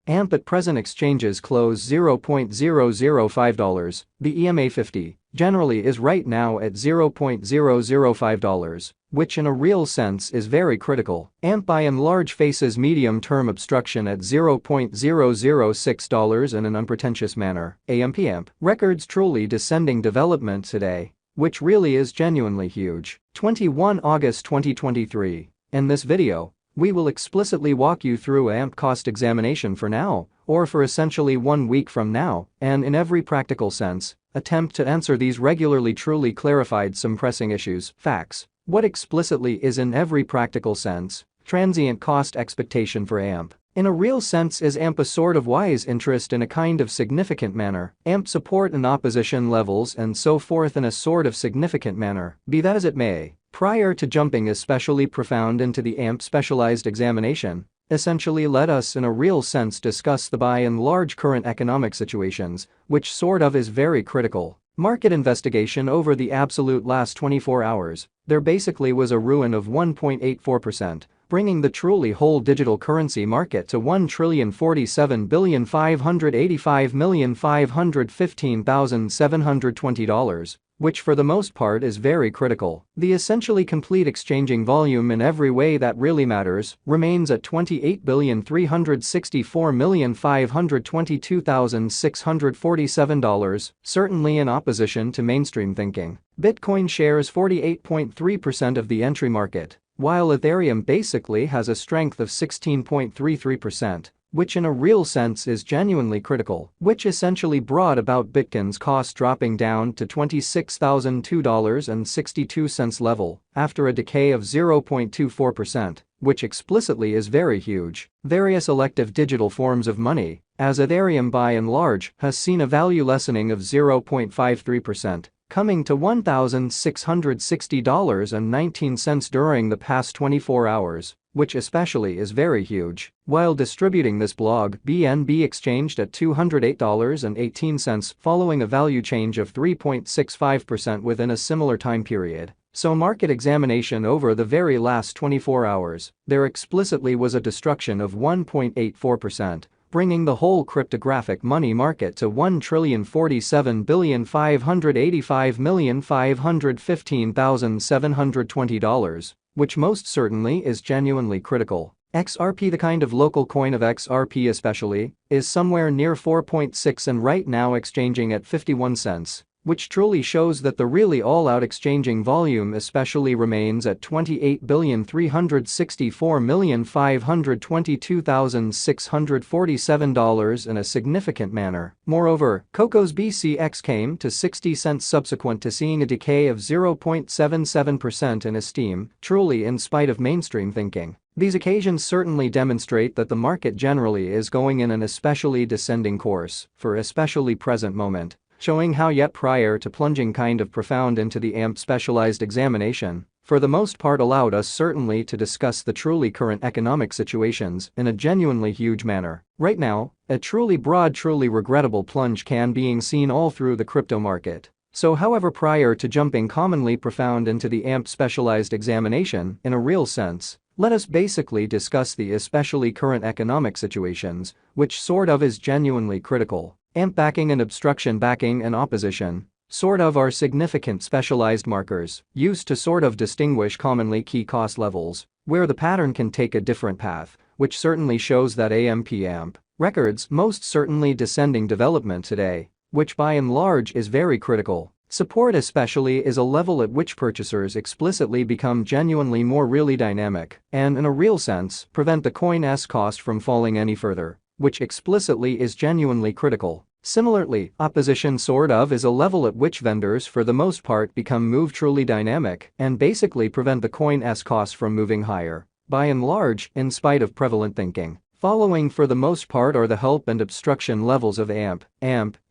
AMP at present exchanges close $0.005. The EMA 50 generally is right now at $0.005, which in a real sense is very critical. AMP by and large faces medium-term obstruction at $0.006 in an unpretentious manner. AMP records truly descending development today, which really is genuinely huge. 21 August 2023. In this video, we will explicitly walk you through AMP cost examination for now, or for essentially 1 week from now, and in every practical sense, attempt to answer these regularly truly clarified some pressing issues. Facts. What explicitly is in every practical sense, transient cost expectation for AMP. In a real sense is AMP a sort of wise interest in a kind of significant manner, AMP support and opposition levels and so forth in a sort of significant manner, be that as it may. Prior to jumping especially profound into the AMP specialized examination, essentially let us in a real sense discuss the by and large current economic situations, which sort of is very critical. Market investigation over the absolute last 24 hours, there basically was a ruin of 1.84%, bringing the truly whole digital currency market to $1,047,585,515,720, which for the most part is very critical. The essentially complete exchanging volume in every way that really matters remains at $28,364,522,647, certainly in opposition to mainstream thinking. Bitcoin shares 48.3% of the entry market, while Ethereum basically has a strength of 16.33%. Which in a real sense is genuinely critical, which essentially brought about Bitcoin's cost dropping down to $26,002.62 level after a decay of 0.24%, which explicitly is very huge. Various elective digital forms of money, as Ethereum by and large has seen a value lessening of 0.53%. Coming to $1,660.19 during the past 24 hours, which especially is very huge. While distributing this blog, BNB exchanged at $208.18 following a value change of 3.65% within a similar time period. So market examination over the very last 24 hours, there explicitly was a destruction of 1.84%. Bringing the whole cryptographic money market to $1,047,585,515,720, which most certainly is genuinely critical. XRP, the kind of local coin of XRP especially, is somewhere near 4.6 and right now exchanging at 51 cents. Which truly shows that the really all-out exchanging volume especially remains at $28,364,522,647 in a significant manner. Moreover, Coco's BCX came to 60 cents subsequent to seeing a decay of 0.77% in esteem, truly in spite of mainstream thinking. These occasions certainly demonstrate that the market generally is going in an especially descending course for especially present moment. Showing how yet prior to plunging kind of profound into the AMP specialized examination, for the most part allowed us certainly to discuss the truly current economic situations in a genuinely huge manner. Right now, a truly broad, truly regrettable plunge can being seen all through the crypto market. So however prior to jumping commonly profound into the AMP specialized examination in a real sense, let us basically discuss the especially current economic situations, which sort of is genuinely critical. AMP backing and obstruction backing and opposition, sort of are significant specialized markers, used to sort of distinguish commonly key cost levels, where the pattern can take a different path, which certainly shows that AMP records most certainly descending development today, which by and large is very critical. Support especially is a level at which purchasers explicitly become genuinely more really dynamic, and in a real sense, prevent the coin's cost from falling any further, which explicitly is genuinely critical. Similarly, opposition sort of is a level at which vendors for the most part become move truly dynamic and basically prevent the coin's cost from moving higher, by and large, in spite of prevalent thinking. Following for the most part are the help and obstruction levels of AMP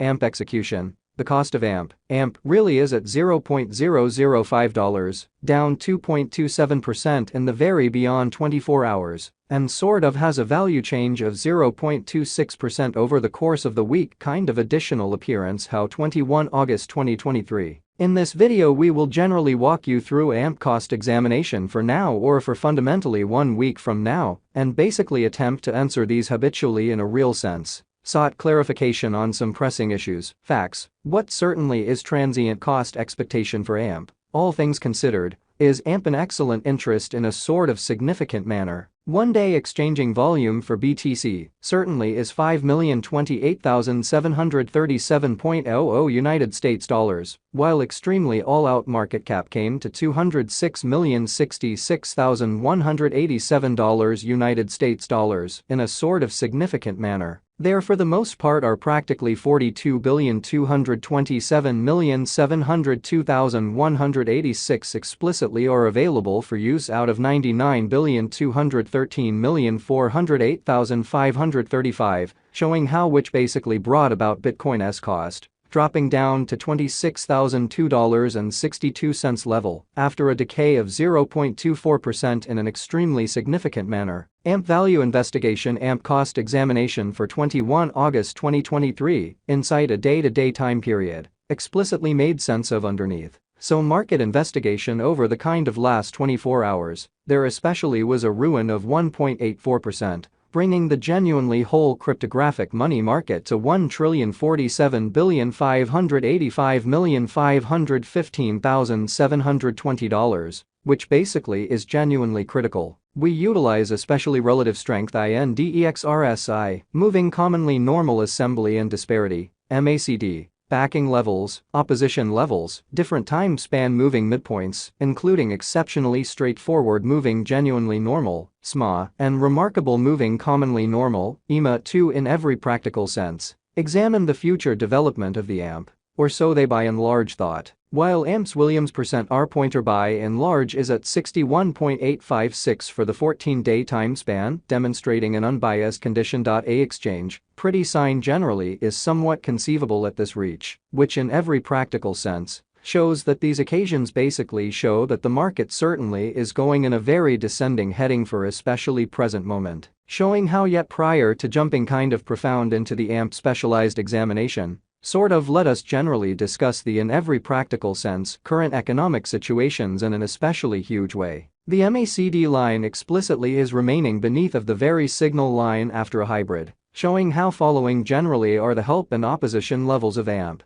execution. The cost of AMP really is at $0.005, down 2.27% in the very beyond 24 hours, and sort of has a value change of 0.26% over the course of the week kind of additional appearance how 21 August 2023. In this video we will generally walk you through AMP cost examination for now or for fundamentally 1 week from now and basically attempt to answer these habitually in a real sense. Sought clarification on some pressing issues, facts, what certainly is transient cost expectation for AMP, all things considered, is AMP an excellent interest in a sort of significant manner. One-day exchanging volume for BTC certainly is 5,028,737.00 United States dollars, while extremely all-out market cap came to $206,066,187 United States dollars in a sort of significant manner. There for the most part are practically 42,227,702,186 explicitly or available for use out of 99,213,408,535, showing how which basically brought about Bitcoin's cost dropping down to $26,002.62 level after a decay of 0.24% in an extremely significant manner. AMP Value Investigation AMP Cost Examination for 21 August 2023, inside a day-to-day time period, explicitly made sense of underneath. So market investigation over the kind of last 24 hours, there especially was a ruin of 1.84%. Bringing the genuinely whole cryptographic money market to $1,047,585,515,720, which basically is genuinely critical. We utilize especially relative strength index RSI, moving commonly normal assembly and disparity, MACD, backing levels, opposition levels, different time span moving midpoints, including exceptionally straightforward moving genuinely normal, SMA, and remarkable moving commonly normal, EMA2 in every practical sense. Examine the future development of the AMP, or so they by and large thought. While AMP's Williams %R pointer by and large is at 61.856 for the 14-day time span, demonstrating an unbiased condition. A exchange, pretty sign generally is somewhat conceivable at this reach, which in every practical sense shows that these occasions basically show that the market certainly is going in a very descending heading for especially present moment, showing how yet prior to jumping kind of profound into the AMP specialized examination, sort of let us generally discuss the in every practical sense current economic situations in an especially huge way. The MACD line explicitly is remaining beneath of the very signal line after a hybrid, showing how following generally are the help and opposition levels of AMP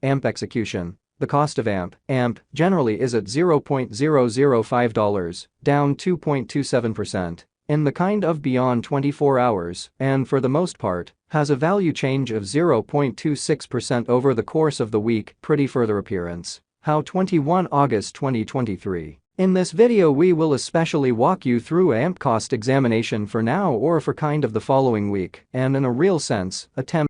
execution. The cost of AMP generally is at $0.005, down 2.27%. In the kind of beyond 24 hours, and for the most part, has a value change of 0.26% over the course of the week, pretty further appearance. How 21 August 2023. In this video we will especially walk you through AMP cost examination for now or for kind of the following week, and in a real sense, attempt